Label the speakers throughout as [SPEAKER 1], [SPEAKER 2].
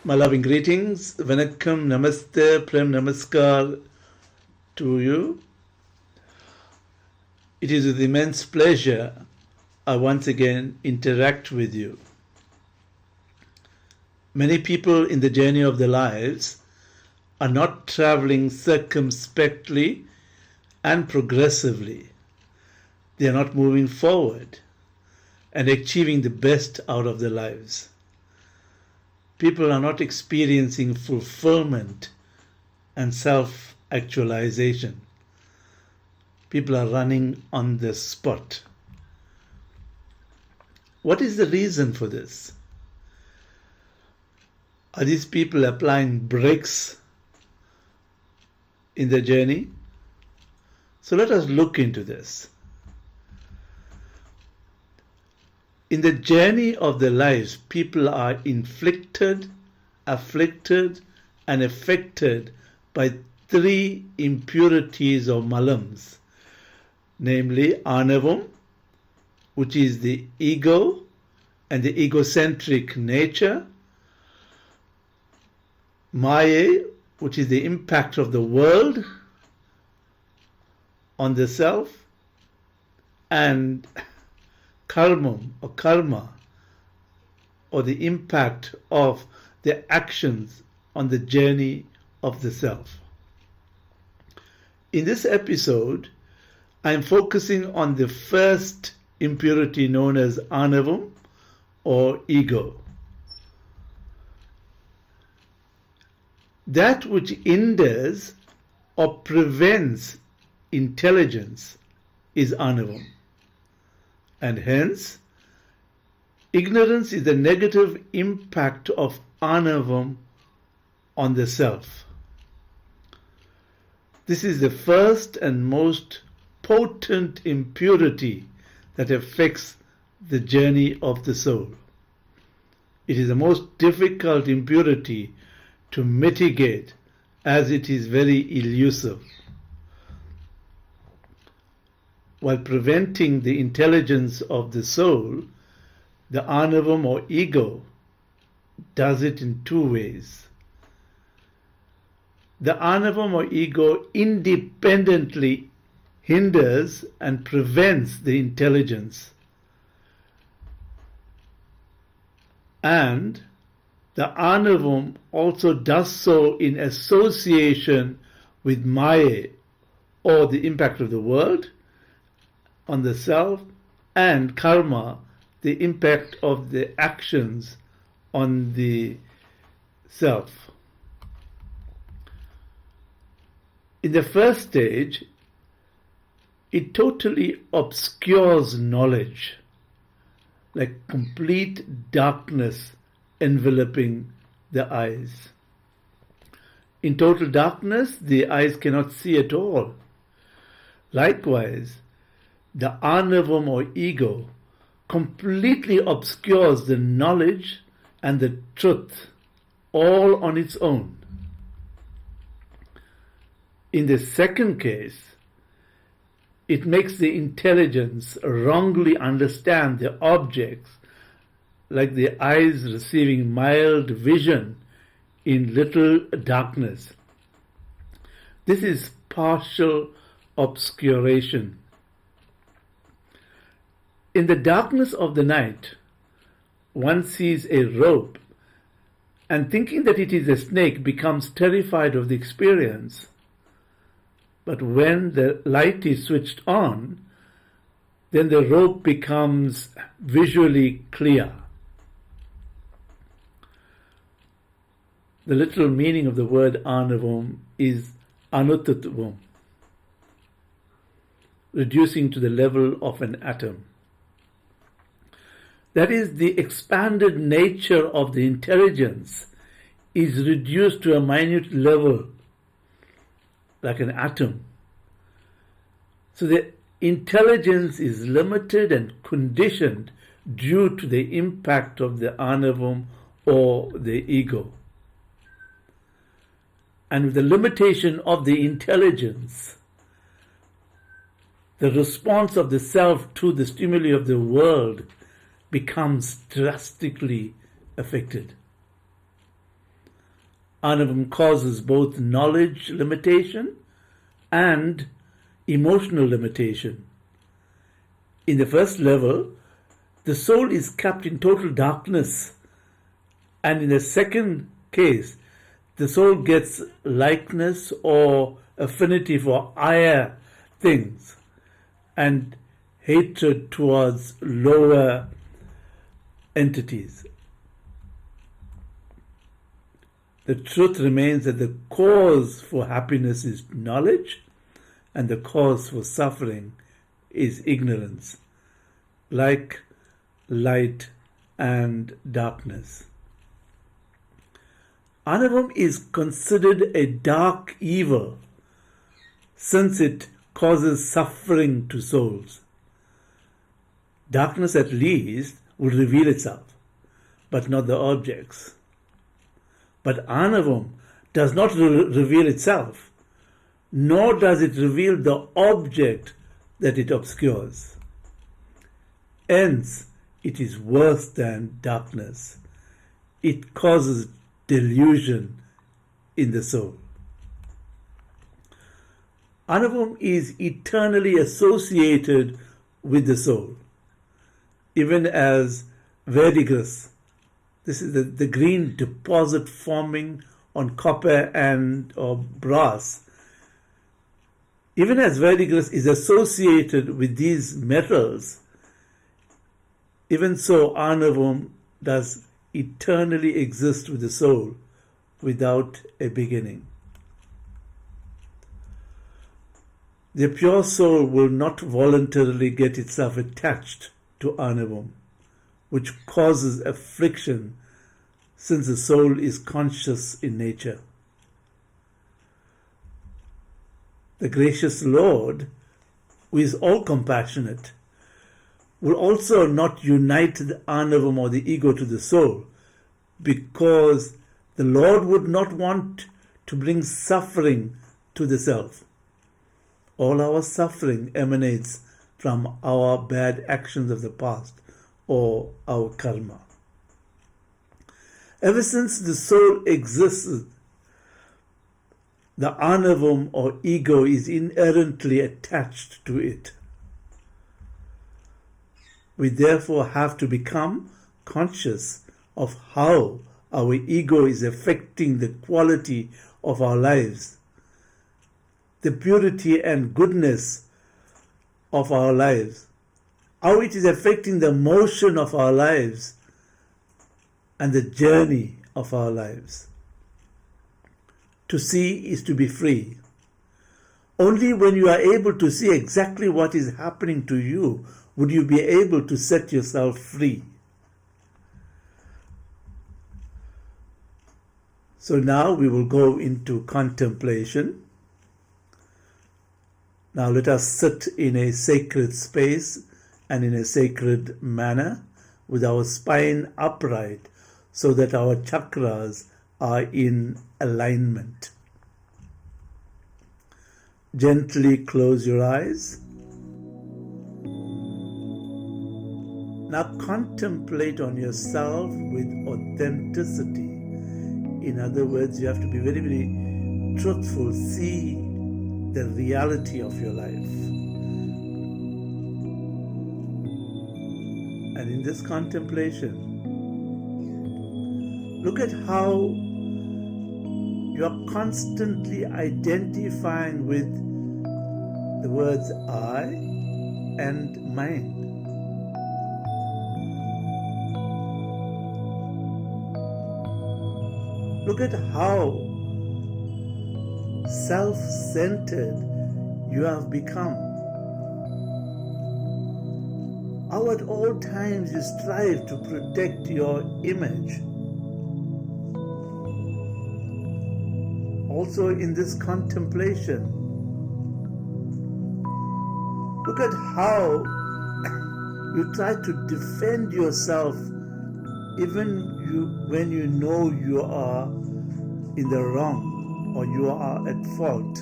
[SPEAKER 1] My loving greetings, Vanakkam, Namaste, Prem Namaskar to you. It is with immense pleasure I once again interact with you. Many people in the journey of their lives are not traveling circumspectly and progressively. They are not moving forward and achieving the best out of their lives. People are not experiencing fulfillment and self-actualization. People are running on the spot. What is the reason for this? Are these people applying brakes in their journey? So let us look into this. In the journey of their lives, people are inflicted, afflicted, and affected by three impurities or malams, namely anavam, which is the ego and the egocentric nature, maya, which is the impact of the world on the self, and karmam or karma, or the impact of the actions on the journey of the self. In this episode, I am focusing on the first impurity known as anavam or ego. That which hinders or prevents intelligence is anavam. And hence, ignorance is the negative impact of anavam on the self. This is the first and most potent impurity that affects the journey of the soul. It is the most difficult impurity to mitigate as it is very elusive. While preventing the intelligence of the soul, the anavam or ego does it in two ways. The anavam or ego independently hinders and prevents the intelligence, and the anavam also does so in association with maya, or the impact of the world on the self, and karma, the impact of the actions on the self. In the first stage, it totally obscures knowledge, like complete darkness enveloping the eyes. In total darkness, the eyes cannot see at all. Likewise, the anavam or ego completely obscures the knowledge and the truth all on its own. In the second case, it makes the intelligence wrongly understand the objects, like the eyes receiving mild vision in little darkness. This is partial obscuration. In the darkness of the night, one sees a rope and thinking that it is a snake becomes terrified of the experience. But when the light is switched on, then the rope becomes visually clear. The literal meaning of the word anavam is anutatvam, reducing to the level of an atom. That is, the expanded nature of the intelligence is reduced to a minute level, like an atom. So the intelligence is limited and conditioned due to the impact of the anavam or the ego. And with the limitation of the intelligence, the response of the self to the stimuli of the world becomes drastically affected. Anavam causes both knowledge limitation and emotional limitation. In the first level, the soul is kept in total darkness, and in the second case, the soul gets likeness or affinity for higher things and hatred towards lower entities. The truth remains that the cause for happiness is knowledge, and the cause for suffering is ignorance, like light and darkness. Anavam is considered a dark evil since it causes suffering to souls. Darkness at least would reveal itself, but not the objects. But Anavam does not reveal itself, nor does it reveal the object that it obscures. Hence, it is worse than darkness. It causes delusion in the soul. Anavam is eternally associated with the soul, even as verdigris. This is the green deposit forming on copper and or brass. Even as verdigris is associated with these metals, even so Anavam does eternally exist with the soul without a beginning. The pure soul will not voluntarily get itself attached to Anavam, which causes affliction since the soul is conscious in nature. The gracious Lord, who is all compassionate, will also not unite the Anavam or the ego to the soul, because the Lord would not want to bring suffering to the self. All our suffering emanates from our bad actions of the past or our karma. Ever since the soul exists, the Anavam or ego is inherently attached to it. We therefore have to become conscious of how our ego is affecting the quality of our lives, the purity and goodness of our lives, how it is affecting the motion of our lives and the journey of our lives. To see is to be free. Only when you are able to see exactly what is happening to you would you be able to set yourself free. So now we will go into contemplation. Now let us sit in a sacred space and in a sacred manner with our spine upright so that our chakras are in alignment. Gently close your eyes. Now contemplate on yourself with authenticity. In other words, you have to be very, very truthful. See the reality of your life. And in this contemplation, look at how you are constantly identifying with the words I and mine. Look at how self-centered you have become. How at all times you strive to protect your image. Also in this contemplation, look at how you try to defend yourself even when you know you are in the wrong or you are at fault.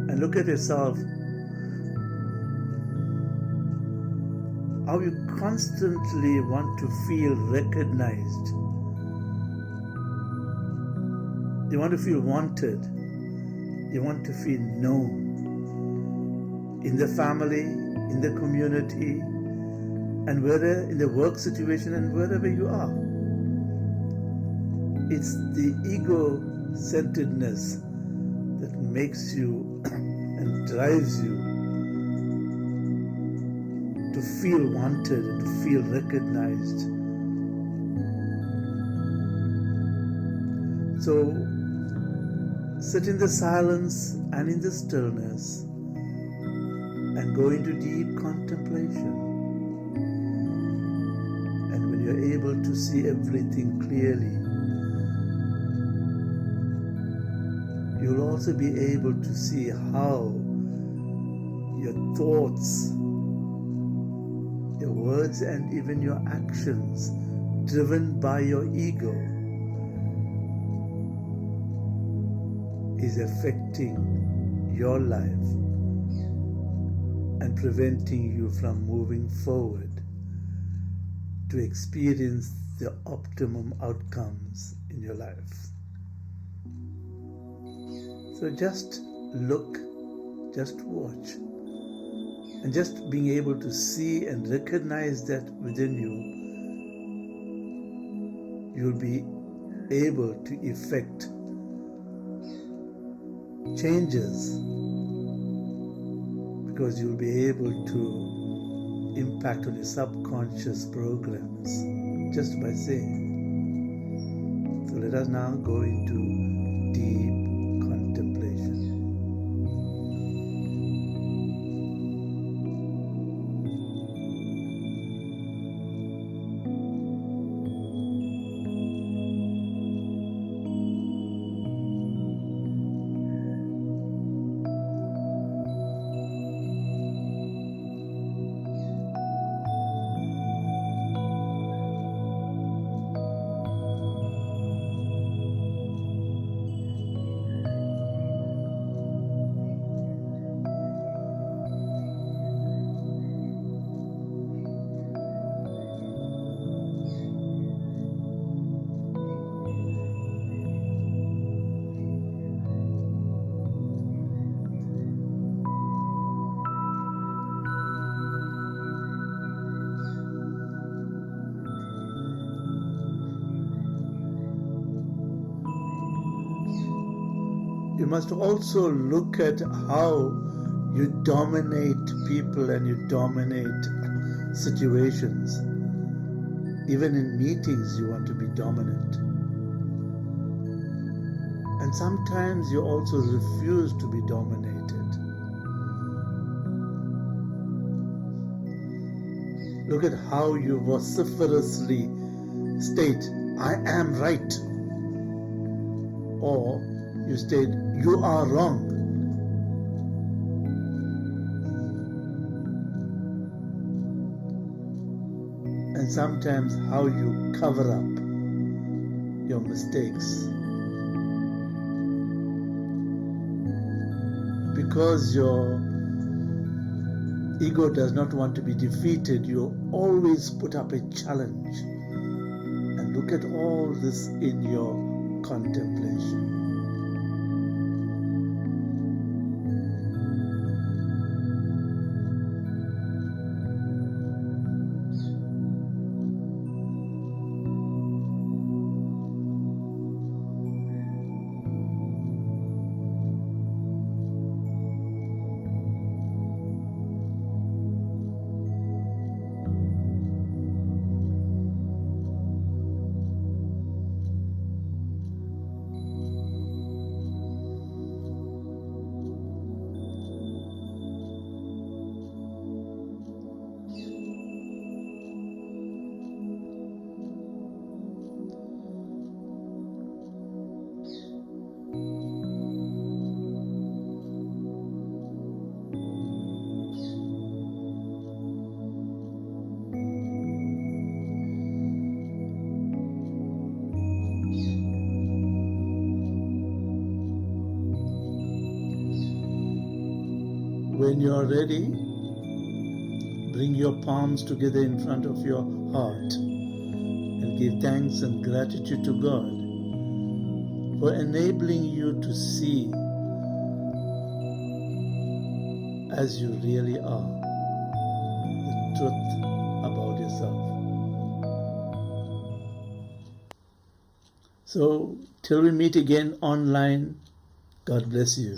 [SPEAKER 1] And look at yourself, how you constantly want to feel recognized. You want to feel wanted. You want to feel known. In the family, in the community, and in the work situation and wherever you are. It's the ego-centeredness that makes you and drives you to feel wanted and to feel recognized. So sit in the silence and in the stillness and go into deep contemplation. And when you're able to see everything clearly, you'll also be able to see how your thoughts, your words, and even your actions, driven by your ego, is affecting your life and preventing you from moving forward to experience the optimum outcomes in your life. So just look, just watch, and just being able to see and recognize that within you, you'll be able to effect changes, because you'll be able to impact on your subconscious programs just by saying. So let us now go into deep contemplation. You must also look at how you dominate people and you dominate situations. Even in meetings, you want to be dominant. And sometimes you also refuse to be dominated. Look at how you vociferously state, "I am right," or you state, "You are wrong." And sometimes how you cover up your mistakes. Because your ego does not want to be defeated, you always put up a challenge. And look at all this in your contemplation. When you are ready, bring your palms together in front of your heart and give thanks and gratitude to God for enabling you to see as you really are, the truth about yourself. So, till we meet again online, God bless you.